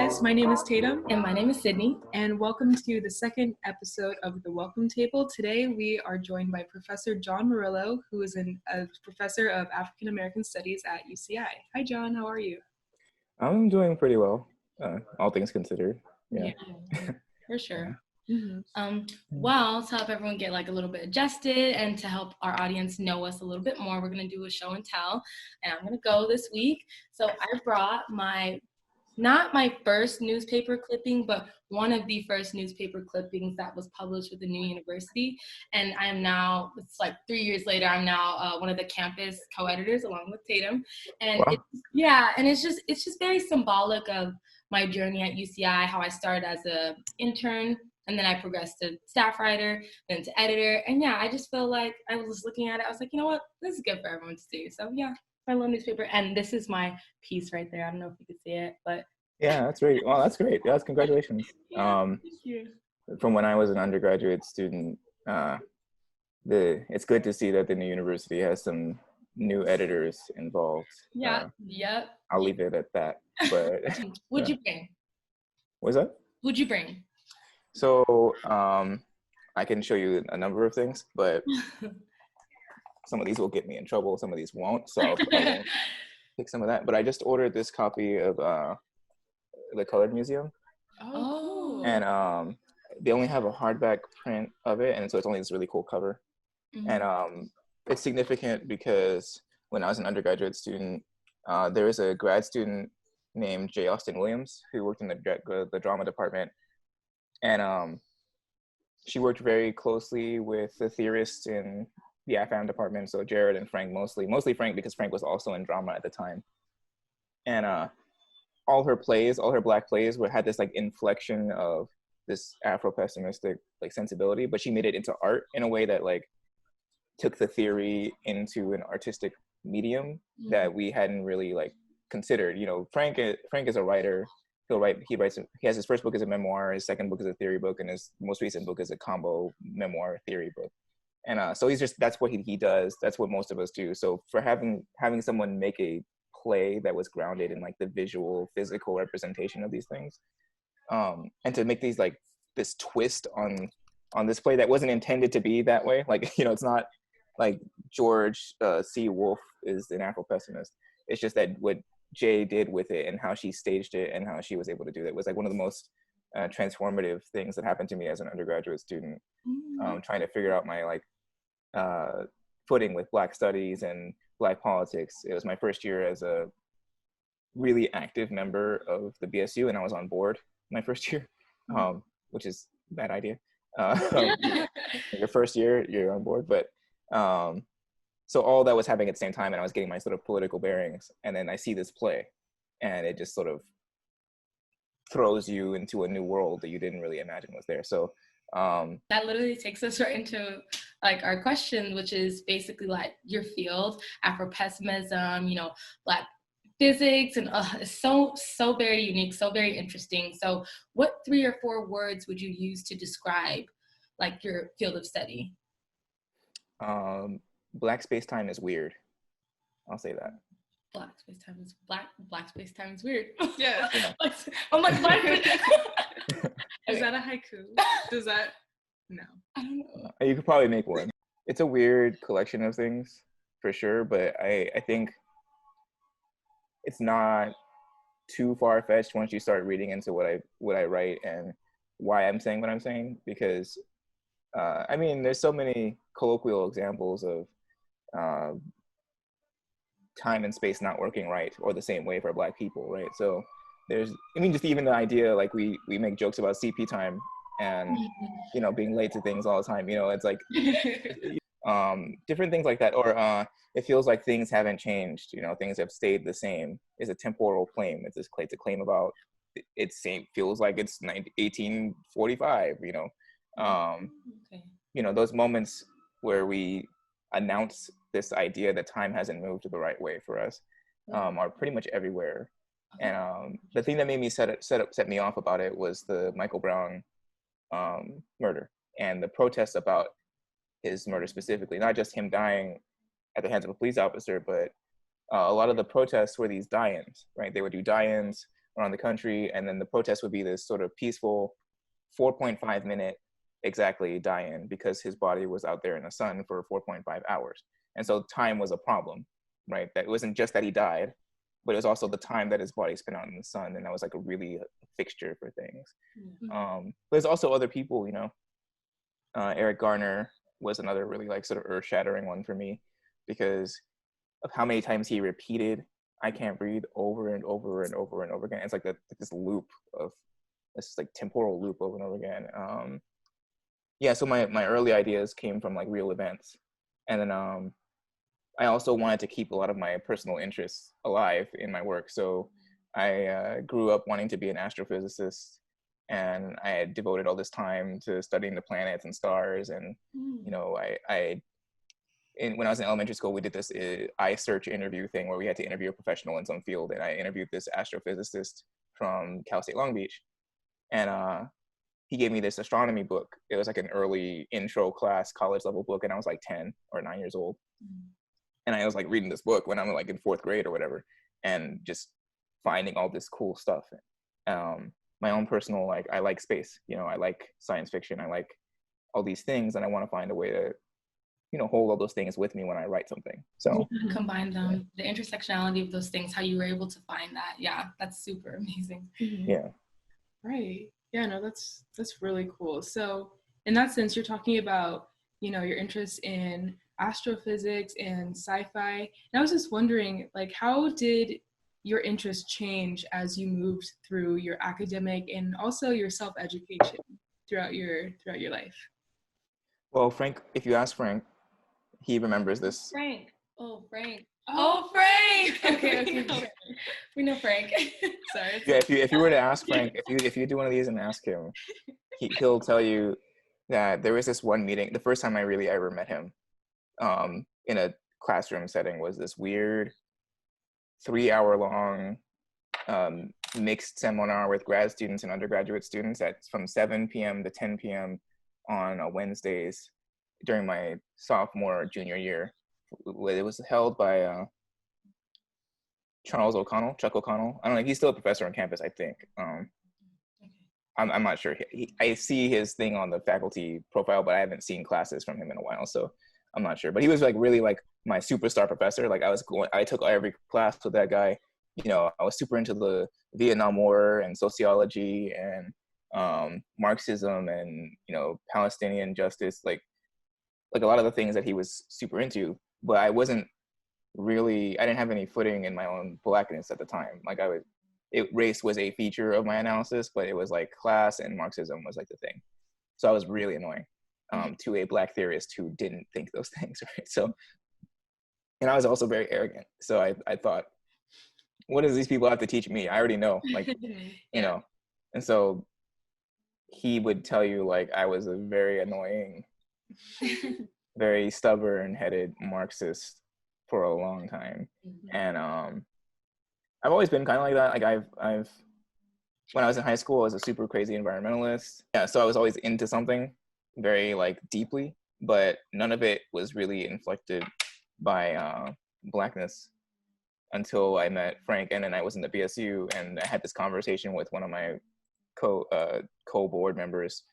guys, my name is Tatum. And my name is Sydney. And welcome to the second episode of the Welcome Table. Today we are joined by Professor John Murillo, who is a professor of African American Studies at UCI. Hi John, how are you? I'm doing pretty well, all things considered. Yeah, for sure. Mm-hmm. Well, to help everyone get like a little bit adjusted and to help our audience know us a little bit more, we're going to do a show and tell, and I'm going to go this week. So I brought not my first newspaper clipping, but one of the first newspaper clippings that was published with the new university. And I am now, it's like 3 years later, I'm now one of the campus co-editors along with Tatum. And wow. it's just very symbolic of my journey at UCI, how I started as an intern, and then I progressed to staff writer, then to editor. And yeah, I just feel like I was looking at it, I was like, you know what, this is good for everyone to see. So yeah, my little newspaper. And this is my piece right there. I don't know if you can see it, but. Yeah, that's great. Well, that's great. Yes, congratulations. Yeah, thank you. From when I was an undergraduate student, it's good to see that the new university has some new editors involved. Yeah, yep. I'll leave it at that. But what'd you bring? What's that? What'd you bring? So I can show you a number of things, but some of these will get me in trouble. Some of these won't. So I'll pick some of that. But I just ordered this copy of the Colored Museum. Oh. And they only have a hardback print of it, and so it's only this really cool cover. Mm-hmm. And it's significant because when I was an undergraduate student, there was a grad student named J. Austin Williams who worked in the drama department. And she worked very closely with the theorists in the AFAM department, so Jared and Frank mostly Frank, because Frank was also in drama at the time. And all her Black plays had this like inflection of this Afro-pessimistic like sensibility, but she made it into art in a way that like took the theory into an artistic medium that we hadn't really like considered. You know, Frank is a writer. He has his first book as a memoir, his second book is a theory book, and his most recent book is a combo memoir theory book. And so that's what he does. That's what most of us do. So for having someone make a play that was grounded in like the visual, physical representation of these things, and to make these like this twist on this play that wasn't intended to be that way. Like, you know, it's not like George C. Wolfe is an Afro-pessimist. It's just that what Jay did with it and how she staged it and how she was able to do that was like one of the most transformative things that happened to me as an undergraduate student, trying to figure out my like footing with Black studies and Black politics. It was my first year as a really active member of the BSU, and I was on board my first year, which is a bad idea. Your first year, you're on board, but so all that was happening at the same time, and I was getting my sort of political bearings, and then I see this play, and it just sort of throws you into a new world that you didn't really imagine was there. So that literally takes us right into like our question, which is basically like your field, Afro-pessimism, you know, Black physics, and it's so very unique, so very interesting. So what 3 or 4 words would you use to describe like your field of study? Black space-time is weird. I'll say that. Black space-time is weird. Yeah. I'm like, is that a haiku? Does that? No. I don't know. You could probably make one. It's a weird collection of things, for sure, but I think it's not too far-fetched once you start reading into what I write and why I'm saying what I'm saying, because I mean, there's so many colloquial examples of time and space not working right or the same way for Black people, right? So just even the idea, like we make jokes about CP time and, you know, being late to things all the time, you know, it's like different things like that. Or it feels like things haven't changed, you know, things have stayed the same is a temporal claim. It's a claim about feels like it's 1845, you know. You know, those moments where we announce this idea that time hasn't moved the right way for us are pretty much everywhere. And the thing that made me set me off about it was the Michael Brown murder and the protests about his murder specifically, not just him dying at the hands of a police officer, but a lot of the protests were these die-ins, right? They would do die-ins around the country, and then the protest would be this sort of peaceful 4.5 minute exactly die-in, because his body was out there in the sun for 4.5 hours. And so time was a problem, right? That it wasn't just that he died, but it was also the time that his body spent out in the sun, and that was like a really fixture for things. But there's also other people, you know. Eric Garner was another really like sort of earth-shattering one for me, because of how many times he repeated "I can't breathe" over and over and over and over again. It's like this loop of this like temporal loop over and over again. Yeah, so my early ideas came from like real events, and then I also wanted to keep a lot of my personal interests alive in my work. So I grew up wanting to be an astrophysicist, and I had devoted all this time to studying the planets and stars. And you know, when I was in elementary school, we did this iSearch interview thing where we had to interview a professional in some field, and I interviewed this astrophysicist from Cal State Long Beach, and he gave me this astronomy book. It was like an early intro class, college level book, and I was like 10 or 9 years old. And I was like reading this book when I'm like in 4th grade or whatever, and just finding all this cool stuff. My own personal, like, I like space, you know, I like science fiction, I like all these things, and I want to find a way to, you know, hold all those things with me when I write something. So combine them, the intersectionality of those things, how you were able to find that. Yeah, that's super amazing. Yeah. Right. Yeah, no, that's really cool. So in that sense, you're talking about, you know, your interest in astrophysics and sci-fi. And I was just wondering, like, how did your interest change as you moved through your academic and also your self-education throughout your life? Well, Frank, if you ask Frank, he remembers this. Frank. Oh, Frank. Oh, Frank. Okay. We know Frank. Sorry. Yeah, if you were to ask Frank, if you do one of these and ask him, he'll tell you that there was this one meeting. The first time I ever met him, in a classroom setting, was this weird 3-hour-long mixed seminar with grad students and undergraduate students from 7 p.m. to 10 p.m. on Wednesdays during my sophomore or junior year. It was held by Chuck O'Connell. I don't know, he's still a professor on campus, I think. I'm not sure. I see his thing on the faculty profile, but I haven't seen classes from him in a while, so I'm not sure. But he was like really like my superstar professor. Like I took every class with that guy. You know, I was super into the Vietnam War and sociology and Marxism and, you know, Palestinian justice, like a lot of the things that he was super into. But I didn't have any footing in my own blackness at the time. Like race was a feature of my analysis, but it was like class and Marxism was like the thing. So I was really annoying to a Black theorist who didn't think those things, right? So, and I was also very arrogant. So I thought, what does these people have to teach me? I already know, like, you know. And so he would tell you like I was a very annoying, very stubborn-headed Marxist for a long time. And I've always been kind of like that. Like I've when I was in high school, I was a super crazy environmentalist. Yeah, so I was always into something very like deeply, but none of it was really inflected by Blackness until I met Frank, and then I was in the BSU, and I had this conversation with one of my co-board members,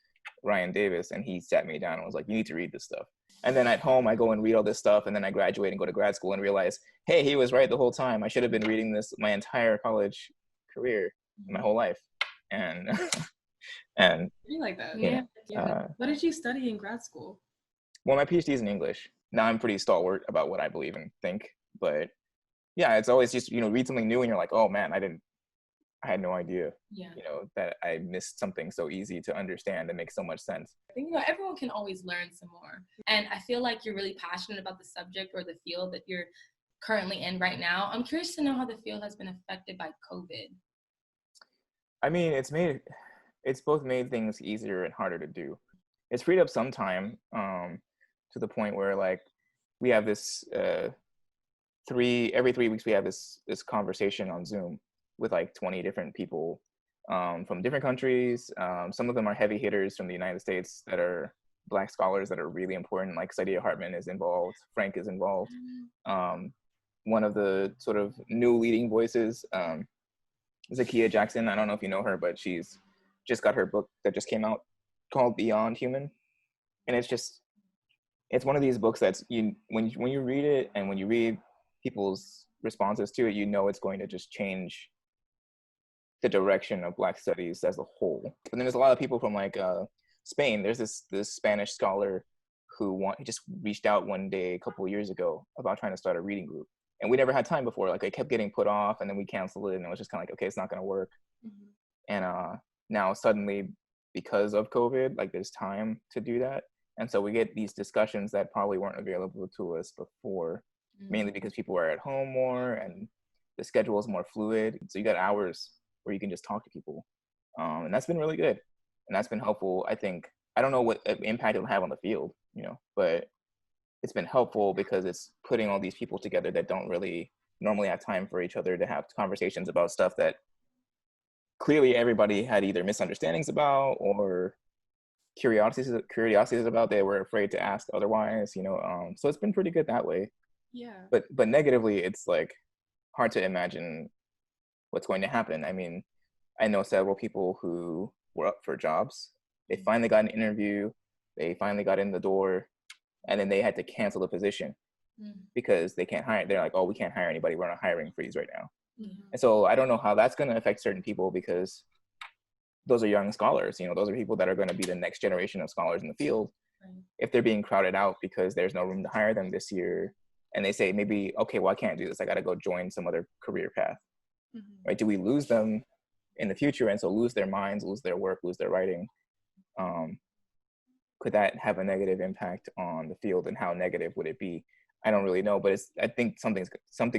Ryan Davis, and he sat me down and was like, "You need to read this stuff." And then at home, I go and read all this stuff, and then I graduate and go to grad school and realize, hey, he was right the whole time. I should have been reading this my entire college career, my whole life. And I like that. Yeah. What did you study in grad school? Well, my PhD is in English. Now I'm pretty stalwart about what I believe and think, but yeah, it's always just, you know, read something new and you're like, oh man, I had no idea, you know, that I missed something so easy to understand and makes so much sense. I think, you know, everyone can always learn some more. And I feel like you're really passionate about the subject or the field that you're currently in right now. I'm curious to know how the field has been affected by COVID. I mean, it's both made things easier and harder to do. It's freed up some time to the point where like we have this every 3 weeks we have this conversation on Zoom with like 20 different people from different countries. Some of them are heavy hitters from the United States that are Black scholars that are really important, like Saidiya Hartman is involved, Frank is involved. One of the sort of new leading voices Zakiya Jackson. I don't know if you know her, but she's just got her book that just came out called Beyond Human. And it's one of these books that's when you read it and when you read people's responses to it, you know it's going to just change the direction of Black studies as a whole. And then there's a lot of people from like Spain. There's this Spanish scholar who just reached out one day a couple of years ago about trying to start a reading group. And we never had time before. Like it kept getting put off, and then we canceled it, and it was just kind of like, okay, it's not going to work. Mm-hmm. And now suddenly, because of COVID, like there's time to do that. And so we get these discussions that probably weren't available to us before, mainly because people are at home more and the schedule is more fluid. So you got hours where you can just talk to people. And that's been really good. And that's been helpful. I think, I don't know what impact it'll have on the field, but it's been helpful because it's putting all these people together that don't really normally have time for each other to have conversations about stuff that clearly everybody had either misunderstandings about or curiosities about they were afraid to ask otherwise, so it's been pretty good that way. Yeah. But negatively, it's like hard to imagine what's going to happen. I mean, I know several people who were up for jobs. They finally got an interview, they finally got in the door, and then they had to cancel the position because they can't hire. They're like, oh, we can't hire anybody. We're on a hiring freeze right now. Mm-hmm. And so I don't know how that's going to affect certain people because those are young scholars, those are people that are going to be the next generation of scholars in the field. Right. If they're being crowded out because there's no room to hire them this year, and they say maybe, okay, well, I can't do this. I got to go join some other career path, right? Do we lose them in the future? And so lose their minds, lose their work, lose their writing. Could that have a negative impact on the field, and how negative would it be? I don't really know, but I think something's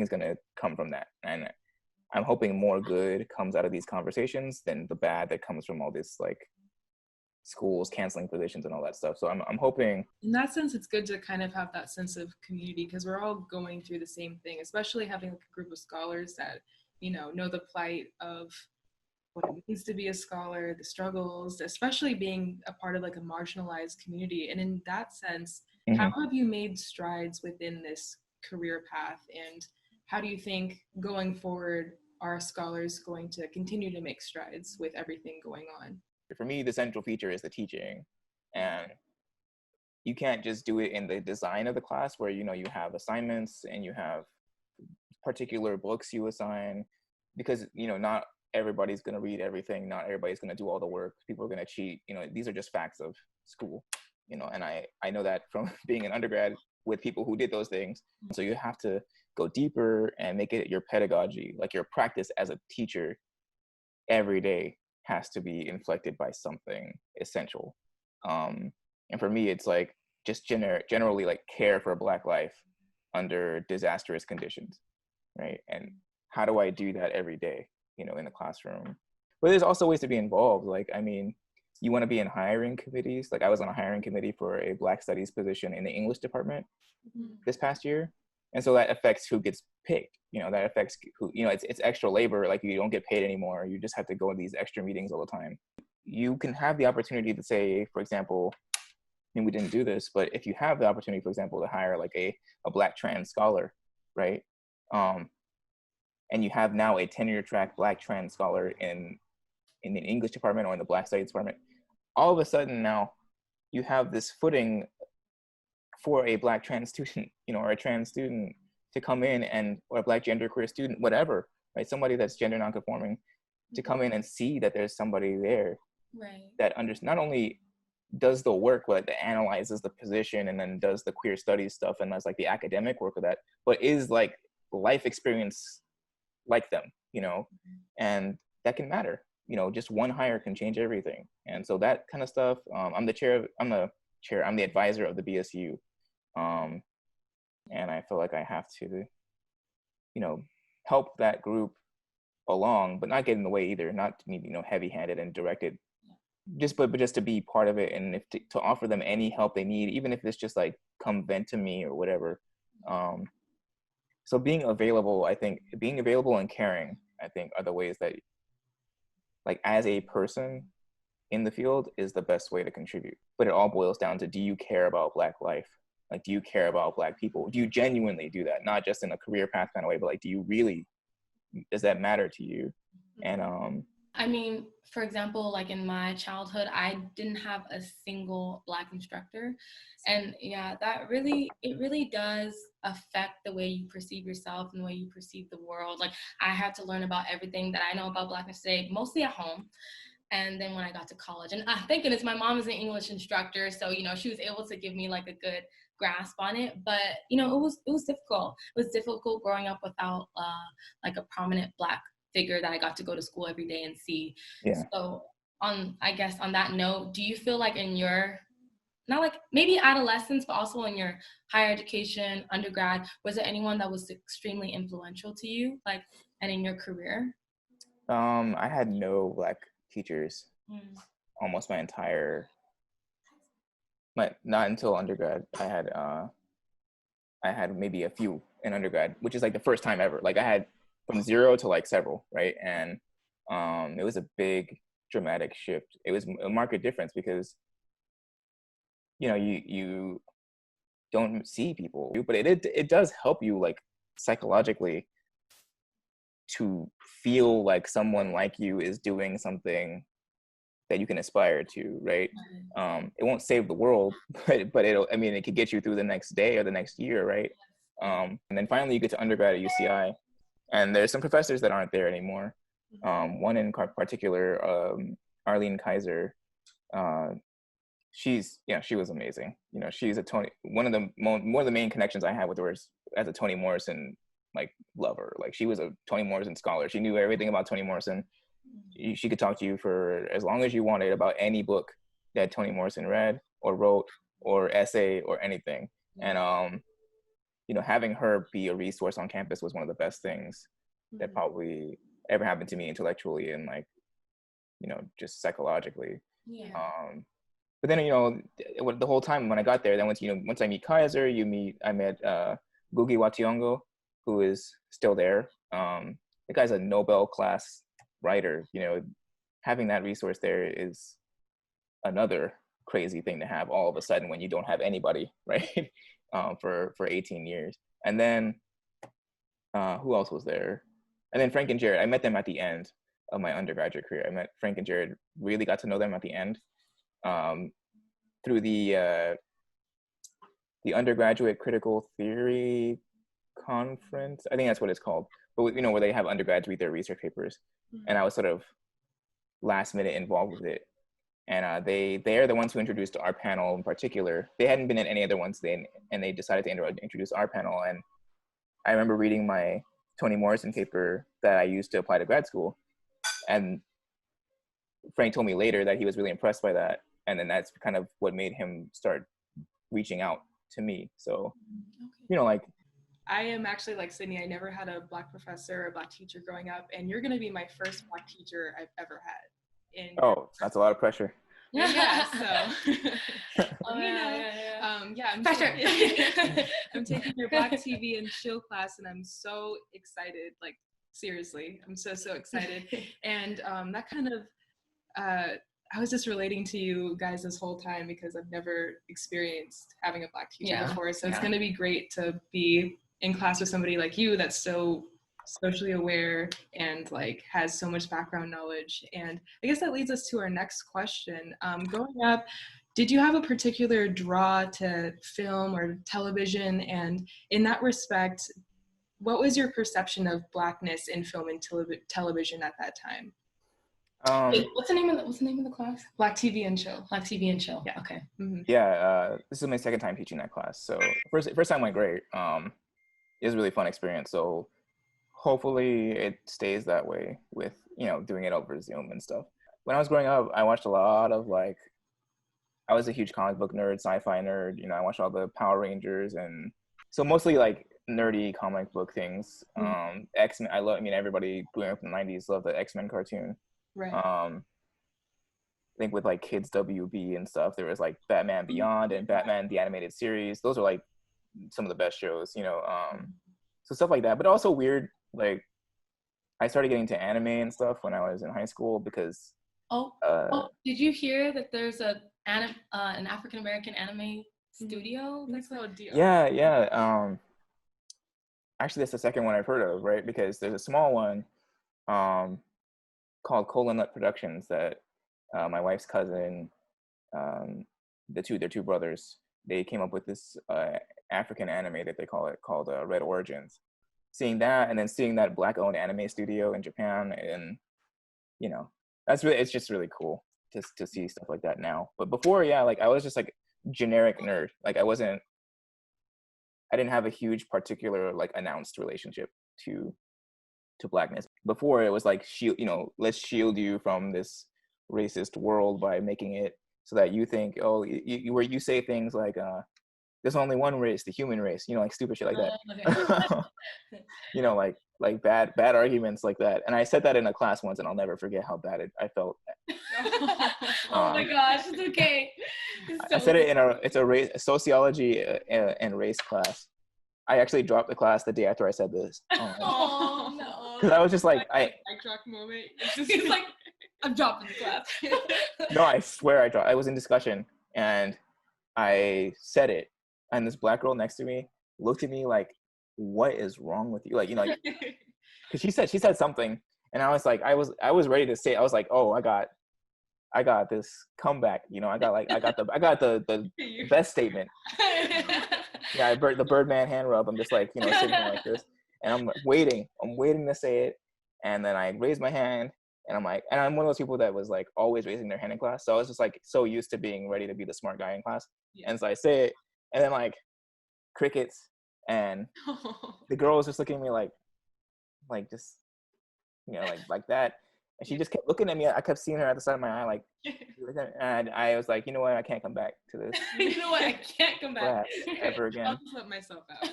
going to come from that. And I'm hoping more good comes out of these conversations than the bad that comes from all this, like schools canceling positions and all that stuff. So I'm hoping. In that sense, it's good to kind of have that sense of community because we're all going through the same thing, especially having like a group of scholars that, know the plight of what it means to be a scholar, the struggles, especially being a part of like a marginalized community. And in that sense, how have you made strides within this career path? And how do you think going forward, are scholars going to continue to make strides with everything going on? For me, the central feature is the teaching. And you can't just do it in the design of the class where, you have assignments and you have particular books you assign because, not everybody's going to read everything. Not everybody's going to do all the work. People are going to cheat. These are just facts of school, and I know that from being an undergrad with people who did those things. So you have to go deeper and make it your pedagogy, like your practice as a teacher every day has to be inflected by something essential. And for me, it's like just generally like care for Black life under disastrous conditions, right? And how do I do that every day, in the classroom? But there's also ways to be involved. Like, I mean, you want to be in hiring committees. Like I was on a hiring committee for a Black studies position in the English department this past year. And so that affects who gets picked, that affects who, it's extra labor. Like you don't get paid anymore. You just have to go to these extra meetings all the time. You can have the opportunity to say, for example, I mean, we didn't do this, but if you have the opportunity, for example, to hire like a Black trans scholar, right? And you have now a tenure track Black trans scholar in the English department or in the Black studies department, all of a sudden now you have this footing for a Black trans student, or a trans student to come in or a Black genderqueer student, whatever, right? Somebody that's gender nonconforming to come in and see that there's somebody there that not only does the work, but that analyzes the position and then does the queer studies stuff and does like the academic work of that, but is like life experience like them, and that can matter. Just one hire can change everything. And so that kind of stuff, I'm the advisor of the BSU. And I feel like I have to, help that group along, but not get in the way either, not to be, heavy-handed and directed, but just to be part of it, and to offer them any help they need, even if it's just like, come vent to me or whatever. So being available, I think, being available and caring, I think, are the ways that, like, as a person in the field is the best way to contribute. But it all boils down to, do you care about Black life? Like, do you care about Black people? Do you genuinely do that? Not just in a career path kind of way, but like, does that matter to you? And I mean, for example, like in my childhood, I didn't have a single Black instructor. And yeah, it really does affect the way you perceive yourself and the way you perceive the world. Like, I had to learn about everything that I know about Blackness today, mostly at home. And then when I got to college, and thank goodness my mom is an English instructor, so she was able to give me like a good grasp on it. But it was difficult. It was difficult growing up without like a prominent Black figure that I got to go to school every day and see. yeah. So I guess on that note, do you feel like in your, not like maybe adolescence, but also in your higher education, undergrad, was there anyone that was extremely influential to you, like, and in your career? I had no Black teachers almost my entire, not until undergrad. I had maybe a few in undergrad, which is like the first time ever. Like I had from zero to like several, right? And it was a big dramatic shift. It was a marked difference because you don't see people, but it does help you like psychologically to feel like someone like you is doing something that you can aspire to, right? It won't save the world, but it could get you through the next day or the next year, right? And then finally you get to undergrad at UCI, and there's some professors that aren't there anymore. One in particular, Arlene Kaiser, she was amazing. She's a Toni. One of the main connections I had with her is as a Toni Morrison like lover. Like she was a Toni Morrison scholar. She knew everything about Toni Morrison. She could talk to you for as long as you wanted about any book that Toni Morrison read or wrote or essay or anything. And having her be a resource on campus was one of the best things that probably ever happened to me intellectually and like just psychologically. But then the whole time when I got there, then once I meet Kaiser, I met Ngugi wa Thiong'o, who is still there. The guy's a Nobel class writer. Having that resource there is another crazy thing to have all of a sudden when you don't have anybody, right? For 18 years. And then who else was there? And then Frank and Jared. I met them at the end of my undergraduate career. I met Frank and Jared, really got to know them at the end through the undergraduate critical theory conference. I think that's what it's called. But where they have undergrads read their research papers, and I was sort of last minute involved with it. And they are the ones who introduced our panel in particular. They hadn't been in any other ones then, and they decided to introduce our panel. And I remember reading my Toni Morrison paper that I used to apply to grad school, and Frank told me later that he was really impressed by that, and then that's kind of what made him start reaching out to me. So, like. I am actually like Sydney. I never had a Black professor or a Black teacher growing up, and you're going to be my first Black teacher I've ever had. Oh, that's a lot of pressure. Yeah, so I'm taking your Black TV and chill class, and I'm so excited. Like seriously, I'm so excited. And that kind of I was just relating to you guys this whole time because I've never experienced having a Black teacher before. So it's going to be great to be in class with somebody like you that's so socially aware and like has so much background knowledge. And I guess that leads us to our next question. Growing up, did you have a particular draw to film or television? And in that respect, what was your perception of Blackness in film and television at that time? What's the name of the class? Black TV and Chill. Black TV and Chill. Yeah. Okay. Yeah. This is my second time teaching that class. So first time went great. It was a really fun experience. So hopefully it stays that way with doing it over Zoom and stuff. When I was growing up, I watched a lot of I was a huge comic book nerd, sci-fi nerd. I watched all the Power Rangers, and so mostly like nerdy comic book things. X-Men. Everybody growing up in the 90s loved the X-Men cartoon. Right. I think with like Kids WB and stuff, there was like Batman Beyond and Batman the Animated Series. Those are like some of the best shows, so stuff like that. But also weird, like I started getting into anime and stuff when I was in high school because did you hear that there's an African American anime studio? That's called DR. Yeah. Actually, that's the second one I've heard of, right? Because there's a small one called Cola Nut Productions that my wife's cousin, their two brothers, they came up with this African anime that they call it called Red Origins. Seeing that, and then seeing that Black-owned anime studio in Japan, and it's just really cool to see stuff like that now. But before, yeah, like I was just like generic nerd. Like I didn't have a huge particular like announced relationship to Blackness. Before it was like let's shield you from this racist world by making it so that you think, where you say things like there's only one race, the human race, like stupid shit like that. Like bad arguments like that. And I said that in a class once, and I'll never forget how bad I felt. Oh my gosh, it's okay. I said it it's a sociology and race class. I actually dropped the class the day after I said this. Oh no. Because I was just like, I drop moment. He's like, I'm dropping the class. No, I swear I dropped. I was in discussion and I said it, and this Black girl next to me looked at me like, what is wrong with you? Like, because she said something, and I was like, I was ready to say, I was like, oh, I got this comeback. I got the best statement. Yeah, the Birdman hand rub. I'm just like, sitting here like this, and I'm waiting to say it, and then I raise my hand, and I'm like, and I'm one of those people that was like always raising their hand in class, so I was just like so used to being ready to be the smart guy in class, and so I say it, and then like crickets, and the girl was just looking at me like just like that, and she just kept looking at me. I kept seeing her at the side of my eye, like, and I was like, you know what, I can't come back to this. You know what, I can't come back ever again. I'll just let myself out.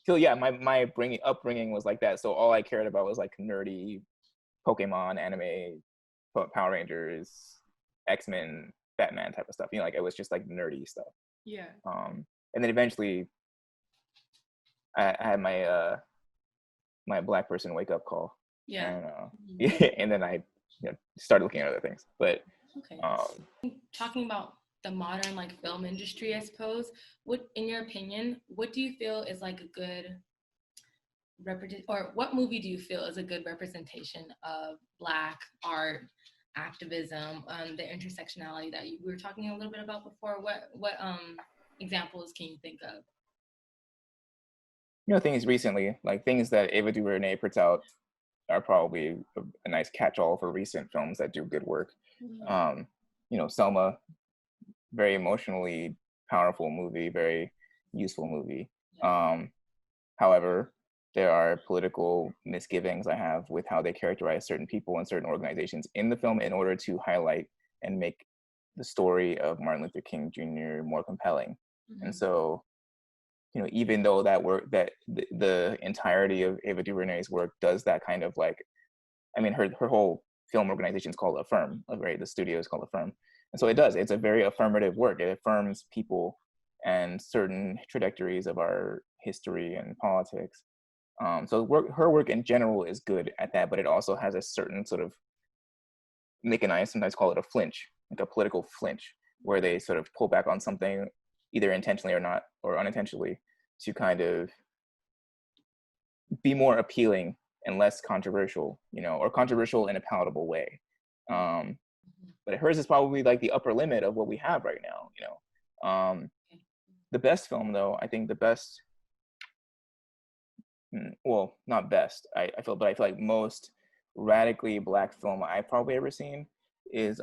So yeah, my upbringing was like that. So all I cared about was like nerdy Pokemon, anime, Power Rangers, X-Men, Batman type of stuff. Like it was just like nerdy stuff. Yeah. And then eventually, I had my my Black person wake up call. Yeah. And then I started looking at other things. But okay. Talking about the modern like film industry, I suppose, in your opinion, what do you feel is like a good or what movie do you feel is a good representation of Black art, activism, the intersectionality that we were talking a little bit about before? What examples can you think of? Things recently, like things that Ava DuVernay puts out are probably a nice catch-all for recent films that do good work. Mm-hmm. Selma, very emotionally powerful movie, very useful movie. Yeah. However, there are political misgivings I have with how they characterize certain people and certain organizations in the film in order to highlight and make the story of Martin Luther King Jr. more compelling. Mm-hmm. And so, even though that work, that the entirety of Ava DuVernay's work does that kind of like, her whole film organization is called Affirm, right? The studio is called Affirm. And so it's a very affirmative work. It affirms people and certain trajectories of our history and politics. So her work in general is good at that, but it also has a certain sort of, Nick and I sometimes call it a flinch, like a political flinch, where they sort of pull back on something either intentionally or not, or unintentionally, to kind of be more appealing and less controversial, or controversial in a palatable way. But hers is probably like the upper limit of what we have right now, The best film, though, I think the best, well, not best, I feel like most radically Black film I've probably ever seen is,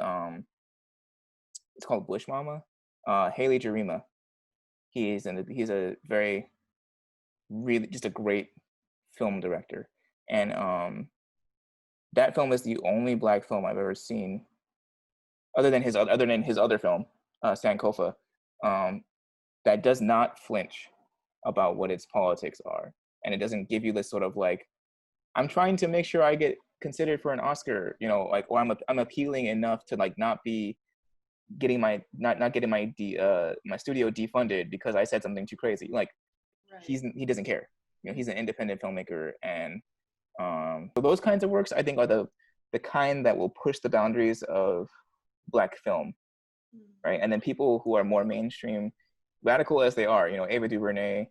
it's called Bush Mama. Haley Jarima. He's a very, really just a great film director. And that film is the only Black film I've ever seen, other than his other film, Sankofa, that does not flinch about what its politics are. And it doesn't give you this sort of like, I'm trying to make sure I get considered for an Oscar, or I'm appealing enough to like not be getting my my studio defunded because I said something too crazy. Like, right. He doesn't care. He's an independent filmmaker, and so those kinds of works I think are the kind that will push the boundaries of Black film, right? And then people who are more mainstream, radical as they are, Ava DuVernay,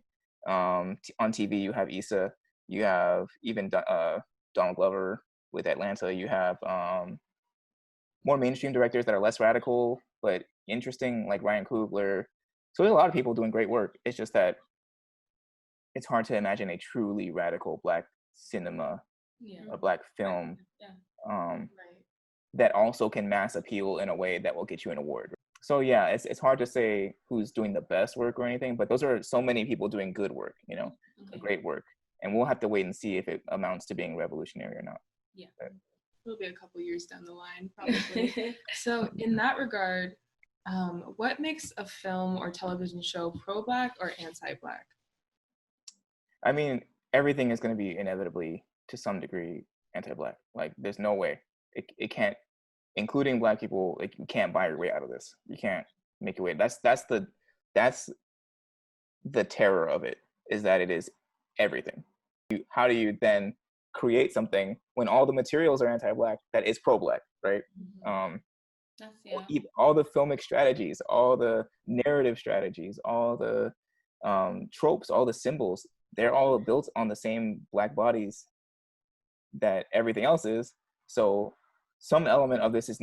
on TV you have Issa, you have even Donald Glover, with Atlanta. You have more mainstream directors that are less radical but interesting, like Ryan Coogler. So there's a lot of people doing great work. It's just that it's hard to imagine a truly radical Black cinema or Black film that also can mass appeal in a way that will get you an award. So yeah, it's hard to say who's doing the best work or anything, but those are so many people doing good work, you know, great work. And we'll have to wait and see if it amounts to being revolutionary or not. Yeah. It'll be a couple years down the line, probably. So in that regard, what makes a film or television show pro-Black or anti-Black? I mean, everything is going to be inevitably, to some degree, anti-Black. Like, there's no way. It can't, including Black people, like, you can't buy your way out of this. You can't make your way. That's the terror of it, is that it is everything. How do you then create something when all the materials are anti-Black that is pro-Black, right? All the filmic strategies, all the narrative strategies, all the tropes, all the symbols, they're all built on the same Black bodies that everything else is. So some element of this is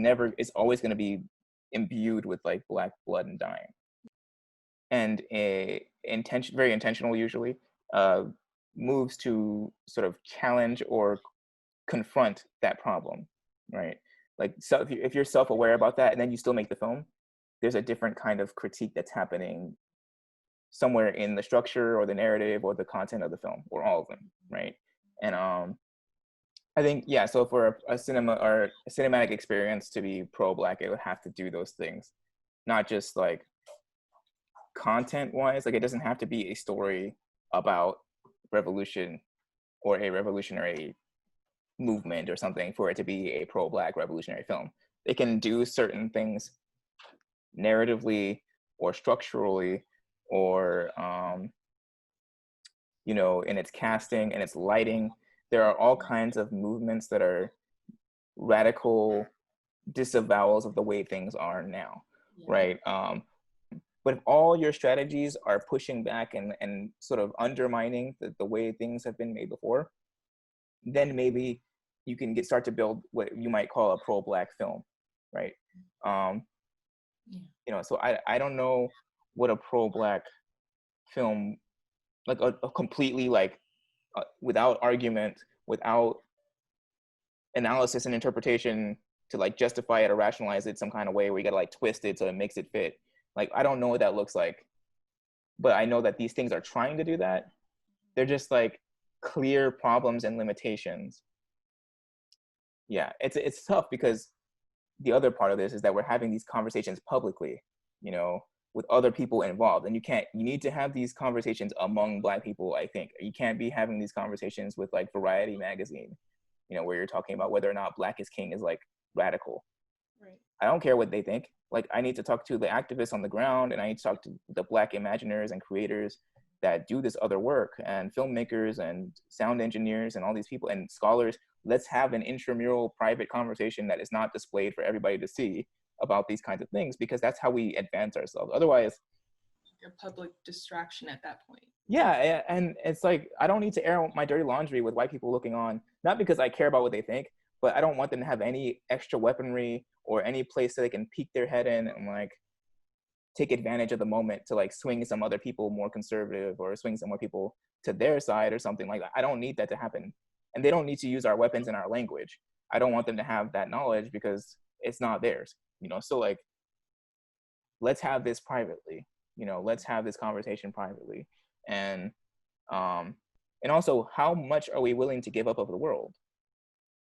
always going to be imbued with like Black blood and dying, and very intentional usually, moves to sort of challenge or confront that problem, right? Like, so if you're self-aware about that and then you still make the film, there's a different kind of critique that's happening somewhere in the structure or the narrative or the content of the film, or all of them, right? And I think, yeah, so for a cinematic experience to be pro-Black, it would have to do those things, not just like content-wise. Like, it doesn't have to be a story about revolution or a revolutionary movement or something for it to be a pro-Black revolutionary film. They can do certain things narratively or structurally or you know, in its casting and its lighting. There are all kinds of movements that are radical disavowals of the way things are now, right? But if all your strategies are pushing back and sort of undermining the way things have been made before, then maybe you can start to build what you might call a pro-Black film, right? You know, so I don't know what a pro-Black film, like a completely like without argument, without analysis and interpretation to like justify it or rationalize it some kind of way where you gotta like twist it so it makes it fit. Like, I don't know what that looks like, but I know that these things are trying to do that. They're just like clear problems and limitations. Yeah, it's tough because the other part of this is that we're having these conversations publicly, you know, with other people involved. And you need to have these conversations among Black people, I think. You can't be having these conversations with like Variety magazine, you know, where you're talking about whether or not Black is King is like radical. Right. I don't care what they think. Like, I need to talk to the activists on the ground, and I need to talk to the Black imaginers and creators that do this other work, and filmmakers and sound engineers and all these people and scholars. Let's have an intramural private conversation that is not displayed for everybody to see about these kinds of things, because that's how we advance ourselves. Otherwise, a public distraction at that point. Yeah, and it's like, I don't need to air my dirty laundry with white people looking on, not because I care about what they think, but I don't want them to have any extra weaponry or any place that they can peek their head in and like take advantage of the moment to like swing some other people more conservative or swing some more people to their side or something like that. I don't need that to happen. And they don't need to use our weapons and our language. I don't want them to have that knowledge because it's not theirs, you know? So like, let's have this privately, you know, let's have this conversation privately. And also, how much are we willing to give up of the world?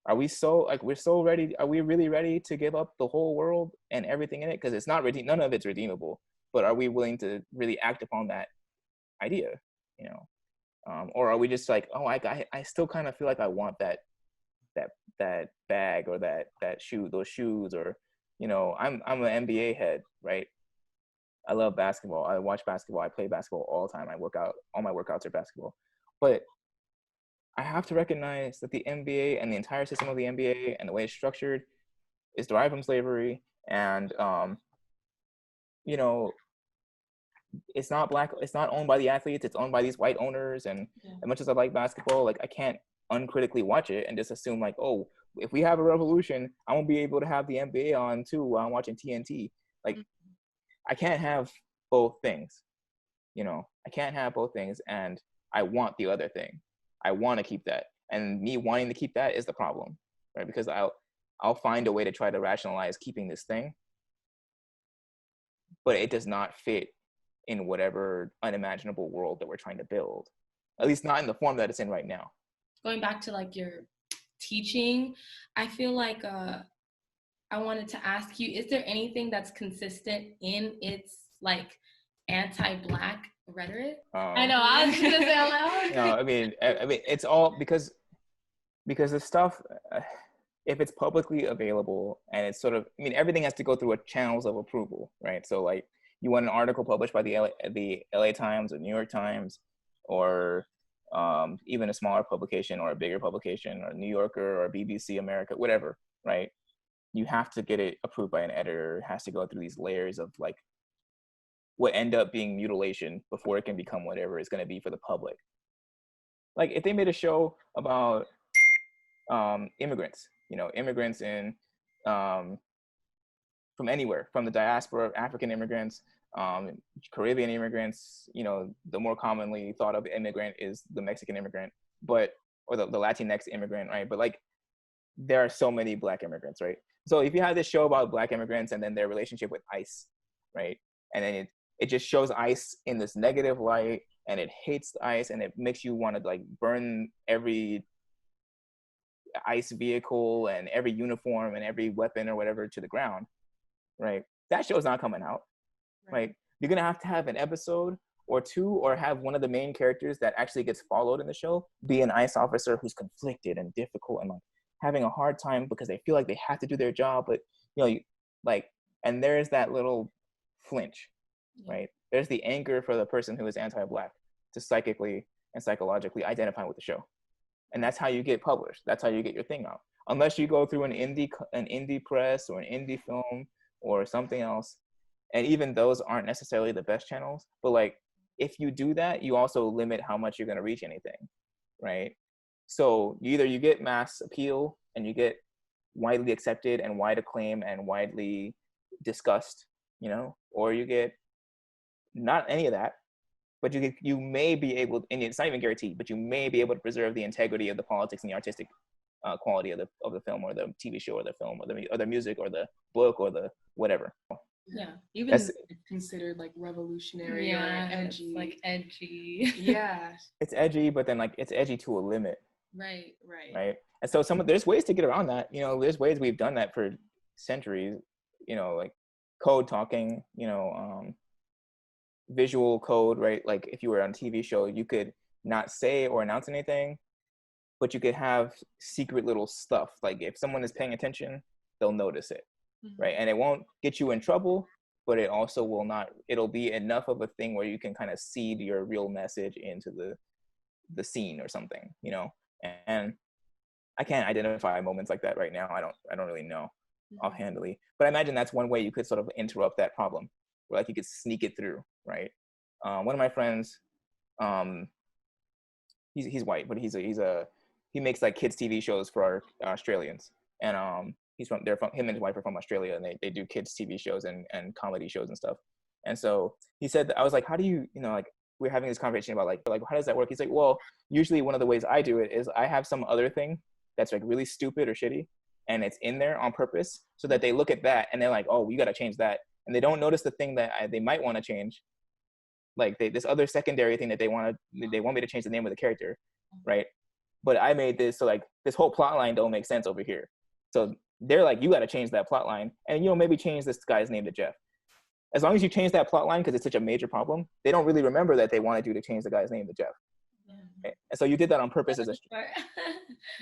Are we so like, we're so ready? Are we really ready to give up the whole world and everything in it? Because it's not none of it's redeemable. But are we willing to really act upon that idea? You know, or are we just like, oh, I still kind of feel like I want that bag or those shoes, or, you know, I'm an NBA head, right? I love basketball. I watch basketball. I play basketball all the time. I work out. All my workouts are basketball. But I have to recognize that the NBA and the entire system of the NBA and the way it's structured is derived from slavery. And, you know, it's not owned by the athletes. It's owned by these white owners. And as much as I like basketball, like, I can't uncritically watch it and just assume like, oh, if we have a revolution, I won't be able to have the NBA on too while I'm watching TNT. Like, I can't have both things, you know. I can't have both things, and I want the other thing. I want to keep that, and me wanting to keep that is the problem, right? Because I'll find a way to try to rationalize keeping this thing, but it does not fit in whatever unimaginable world that we're trying to build, at least not in the form that it's in right now. Going back to like your teaching, I feel like I wanted to ask you, is there anything that's consistent in its like anti-Black rhetoric? I know, I was just gonna say, I'm like, no, I mean, it's all because the stuff, if it's publicly available and it's sort of, I mean, everything has to go through a channels of approval, right? So like, you want an article published by the LA Times or New York Times, or even a smaller publication or a bigger publication, or New Yorker or BBC America, whatever, right? You have to get it approved by an editor. It has to go through these layers of like what end up being mutilation before it can become whatever it's going to be for the public. Like if they made a show about immigrants, you know, immigrants in from anywhere, from the diaspora, African immigrants, Caribbean immigrants, you know, the more commonly thought of immigrant is the Mexican immigrant, but, or the Latinx immigrant, right? But like, there are so many Black immigrants, right? So if you have this show about Black immigrants and then their relationship with ICE, right? And then it just shows ICE in this negative light, and it hates ICE, and it makes you want to like burn every ICE vehicle and every uniform and every weapon or whatever to the ground, right? That show's not coming out. Right? Like, you're gonna have an episode or two, or have one of the main characters that actually gets followed in the show be an ICE officer who's conflicted and difficult and like having a hard time because they feel like they have to do their job, but you know, like, and there's that little flinch, right? There's the anger for the person who is anti-Black to psychically and psychologically identify with the show, and that's how you get published. That's how you get your thing out. Unless you go through an indie press or an indie film or something else, and even those aren't necessarily the best channels. But like, if you do that, you also limit how much you're going to reach anything, right? So either you get mass appeal and you get widely accepted and wide acclaim and widely discussed, you know, or you get not any of that, but you may be able, and it's not even guaranteed, but you may be able to preserve the integrity of the politics and the artistic quality of the film or the TV show or the film or the music or the book or the whatever. Yeah, even it's considered like revolutionary or edgy. It's like edgy. Yeah, it's edgy, but then like it's edgy to a limit. Right. And so there's ways to get around that. You know, there's ways we've done that for centuries. You know, like code talking. You know, visual code, right? Like if you were on a TV show, you could not say or announce anything, but you could have secret little stuff. Like if someone is paying attention, they'll notice it. Right. And it won't get you in trouble, but it also will not, it'll be enough of a thing where you can kind of seed your real message into the scene or something, you know. And I can't identify moments like that right now. I don't really know offhandedly, but I imagine that's one way you could sort of interrupt that problem, where like you could sneak it through, right? One of my friends, he's white, but he makes like kids TV shows for our Australians, and him and his wife are from Australia, and they do kids TV shows and comedy shows and stuff. And so he said that, I was like, how do you, you know, like we're having this conversation about like how does that work? He's like, well, usually one of the ways I do it is I have some other thing that's like really stupid or shitty, and it's in there on purpose so that they look at that and they're like, oh, you got to change that, and they don't notice the thing that they might want to change, like this other secondary thing that they want me to change the name of the character, right? But I made this so like this whole plot line don't make sense over here, so they're like, you got to change that plot line, and you know, maybe change this guy's name to Jeff. As long as you change that plot line, because it's such a major problem, they don't really remember that they wanted you to change the guy's name to Jeff. Right? And so you did that on purpose as a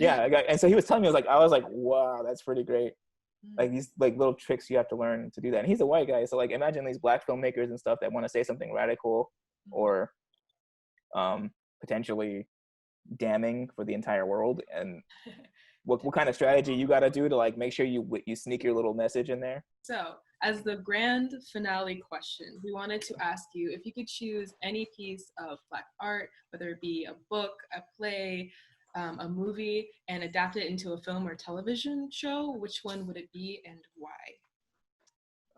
and so he was telling me, I was like, wow, that's pretty great. Like these like little tricks you have to learn to do that. And he's a white guy, so like imagine these Black filmmakers and stuff that want to say something radical or potentially damning for the entire world, and what kind of strategy you got to do to like make sure you sneak your little message in there. So as the grand finale question, we wanted to ask you if you could choose any piece of Black art, whether it be a book, a play, a movie and adapt it into a film or television show, which one would it be and why?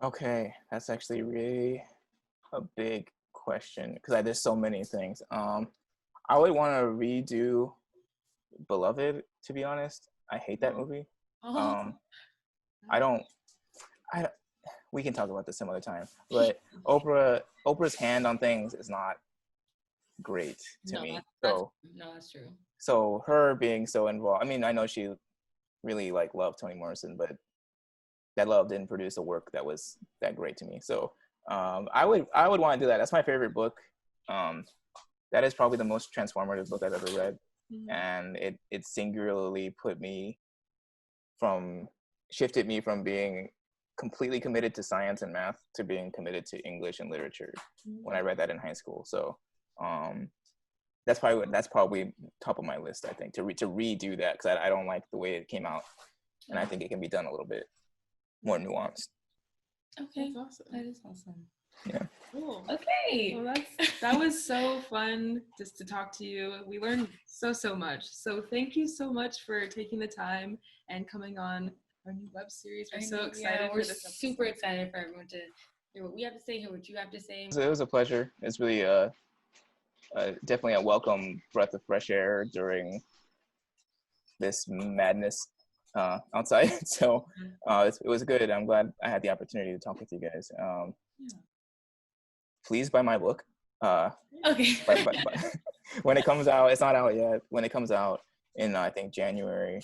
Okay, that's actually really a big question because there's so many things. I would want to redo Beloved, to be honest. I hate that movie. I don't. We can talk about this some other time. But Oprah's hand on things is not great to me. That's true. So her being so involved. I mean, I know she really loved Toni Morrison, but that love didn't produce a work that was that great to me. So I would want to do that. That's my favorite book. That is probably the most transformative book I've ever read, and it singularly shifted me from being completely committed to science and math to being committed to English and literature when I read that in high school. So that's probably top of my list, I think, to redo that, because I don't like the way it came out, and I think it can be done a little bit more nuanced. Okay, that's awesome. That is awesome. Yeah. Cool. Okay. Well, that was so fun just to talk to you. We learned so much. So thank you so much for taking the time and coming on our new web series. We're so excited for this episode. We're super excited for everyone to hear what we have to say, hear what you have to say. It was a pleasure. It's really definitely a welcome breath of fresh air during this madness outside. So it was good. I'm glad I had the opportunity to talk with you guys. Please buy my book. Okay. When it comes out, it's not out yet. When it comes out in I think January.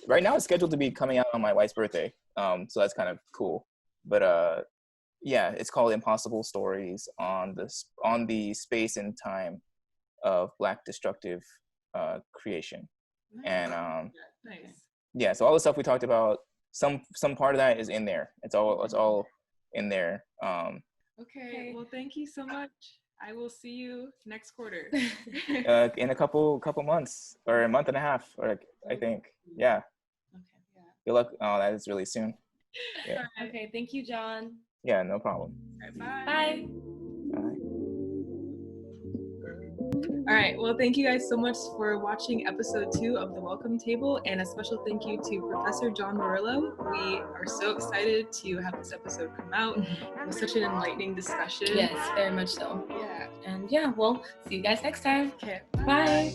Right now it's scheduled to be coming out on my wife's birthday. So that's kind of cool. But yeah, it's called Impossible Stories on the space and time of Black destructive creation. And yeah, so all the stuff we talked about, some part of that is in there. It's all in there. Okay, well, thank you so much. I will see you next quarter. In a couple months, or a month and a half, or I think. Yeah. Okay. Yeah. Good luck. Oh, that is really soon. Yeah. Okay, thank you, John. Yeah, no problem. All right, Bye. Bye. All right, well, thank you guys so much for watching episode 2 of The Welcome Table, and a special thank you to Professor John Murillo. We are so excited to have this episode come out. It was such an enlightening discussion. Yes, very much so. Yeah. And yeah, we'll see you guys next time. Okay. Bye.